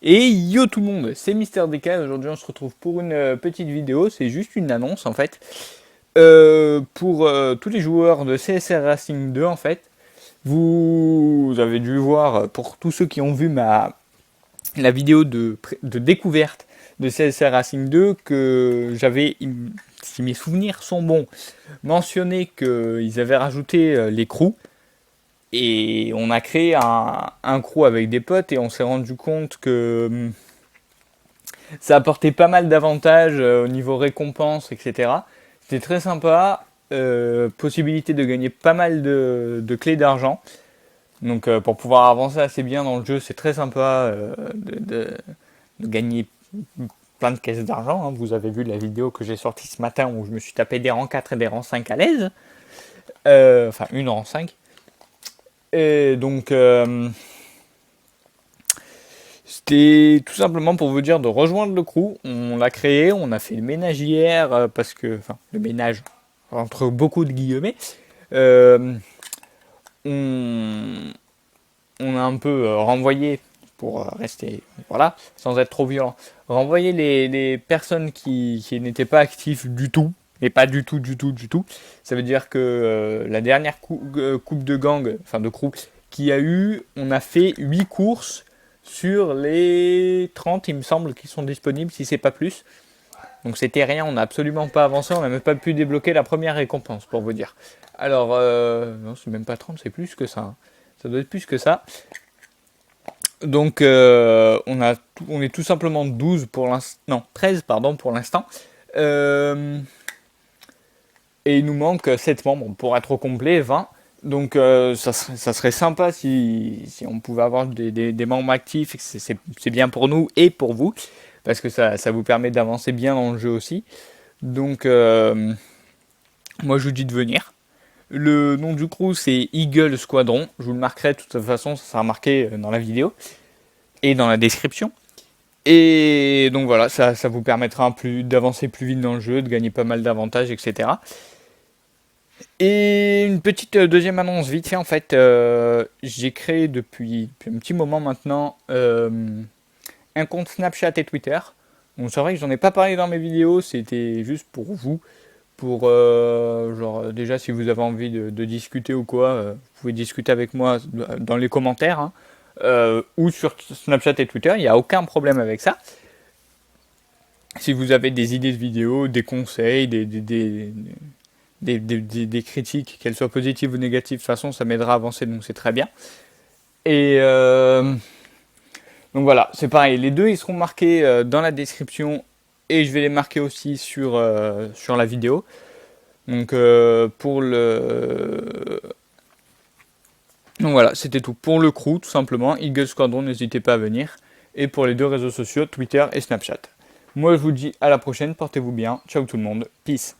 Et yo tout le monde, c'est MrDK. Aujourd'hui on se retrouve pour une petite vidéo, c'est juste une annonce en fait. Pour tous les joueurs de CSR Racing 2 en fait, vous avez dû voir, pour tous ceux qui ont vu la vidéo de découverte de CSR Racing 2, que j'avais, si mes souvenirs sont bons, mentionné qu'ils avaient rajouté les crews. Et on a créé un crew avec des potes et on s'est rendu compte que ça apportait pas mal d'avantages au niveau récompense, etc. C'était très sympa. Possibilité de gagner pas mal de clés d'argent. Donc pour pouvoir avancer assez bien dans le jeu, c'est très sympa de gagner plein de caisses d'argent. Hein. Vous avez vu la vidéo que j'ai sortie ce matin où je me suis tapé des rangs 4 et des rangs 5 à l'aise. Enfin, une rang 5. Et donc, c'était tout simplement pour vous dire de rejoindre le crew. On l'a créé, on a fait le ménage hier, parce que, enfin, le ménage, entre beaucoup de guillemets. Euh, on, on a un peu renvoyé, pour rester, voilà, sans être trop violent, renvoyé les personnes qui n'étaient pas actives du tout. Mais pas du tout, du tout, du tout. Ça veut dire que la dernière coupe de gang, enfin de crew, qu'il y a eu, on a fait 8 courses sur les 30, il me semble, qui sont disponibles, si c'est pas plus. Donc c'était rien, on n'a absolument pas avancé, on n'a même pas pu débloquer la première récompense, pour vous dire. Alors, non, c'est même pas 30, c'est plus que ça. Hein. Ça doit être plus que ça. Donc, on est tout simplement 12 pour l'instant. Non, 13, pardon, pour l'instant. Et il nous manque 7 membres pour être au complet, 20. Donc ça serait sympa si on pouvait avoir des membres actifs, et que c'est bien pour nous et pour vous, parce que ça vous permet d'avancer bien dans le jeu aussi. Donc moi je vous dis de venir. Le nom du crew c'est Eagle Squadron, je vous le marquerai de toute façon, ça sera marqué dans la vidéo et dans la description. Et donc voilà, ça vous permettra d'avancer plus vite dans le jeu, de gagner pas mal d'avantages, etc. Et une petite deuxième annonce vite fait en fait, j'ai créé depuis un petit moment maintenant un compte Snapchat et Twitter. Donc c'est vrai que j'en ai pas parlé dans mes vidéos, c'était juste pour vous, pour genre déjà si vous avez envie de discuter ou quoi, vous pouvez discuter avec moi dans les commentaires, hein, ou sur Snapchat et Twitter, il n'y a aucun problème avec ça. Si vous avez des idées de vidéos, des conseils, des critiques, qu'elles soient positives ou négatives, de toute façon, ça m'aidera à avancer, donc c'est très bien. Et donc voilà, c'est pareil, les deux ils seront marqués dans la description et je vais les marquer aussi sur la vidéo. Donc donc voilà, c'était tout pour le crew, tout simplement. Eagle Squadron, n'hésitez pas à venir. Et pour les deux réseaux sociaux, Twitter et Snapchat. Moi je vous dis à la prochaine, portez-vous bien, ciao tout le monde, peace.